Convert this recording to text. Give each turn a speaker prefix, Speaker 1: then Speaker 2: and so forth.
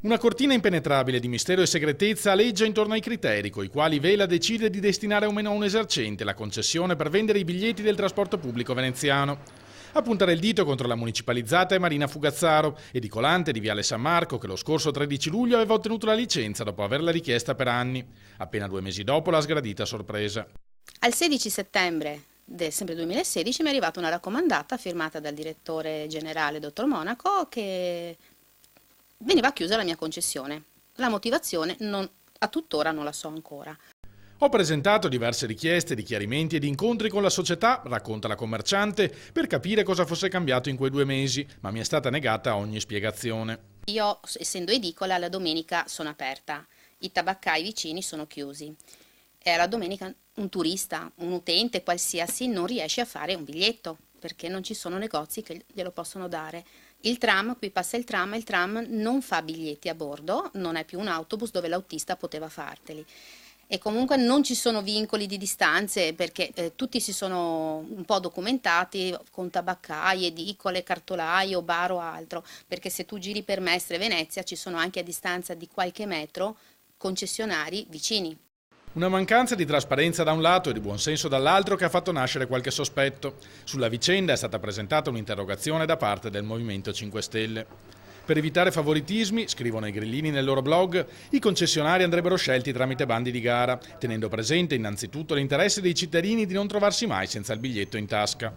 Speaker 1: Una cortina impenetrabile di mistero e segretezza aleggia intorno ai criteri coi quali Vela decide di destinare o meno a un esercente la concessione per vendere i biglietti del trasporto pubblico veneziano. A puntare il dito contro la municipalizzata è Marina Fugazzaro, edicolante di Viale San Marco, che lo scorso 13 luglio aveva ottenuto la licenza dopo averla richiesta per anni. Appena 2 mesi dopo l'ha sgradita sorpresa.
Speaker 2: Al 16 settembre del sempre 2016 mi è arrivata una raccomandata firmata dal direttore generale dottor Monaco che veniva chiusa la mia concessione. La motivazione a tuttora non la so ancora.
Speaker 1: Ho presentato diverse richieste di chiarimenti ed incontri con la società, racconta la commerciante, per capire cosa fosse cambiato in quei 2 mesi, ma mi è stata negata ogni spiegazione.
Speaker 2: Io, essendo edicola, la domenica sono aperta, i tabaccai vicini sono chiusi. E alla domenica un turista, un utente qualsiasi non riesce a fare un biglietto, perché non ci sono negozi che glielo possono dare. Il tram, qui passa il tram non fa biglietti a bordo, non è più un autobus dove l'autista poteva farteli. E comunque non ci sono vincoli di distanze perché tutti si sono un po' documentati con tabaccai, edicole, cartolaio, bar o altro, perché se tu giri per Mestre e Venezia ci sono anche a distanza di qualche metro concessionari vicini.
Speaker 1: Una mancanza di trasparenza da un lato e di buonsenso dall'altro che ha fatto nascere qualche sospetto. Sulla vicenda è stata presentata un'interrogazione da parte del Movimento 5 Stelle. Per evitare favoritismi, scrivono i grillini nel loro blog, i concessionari andrebbero scelti tramite bandi di gara, tenendo presente innanzitutto l'interesse dei cittadini di non trovarsi mai senza il biglietto in tasca.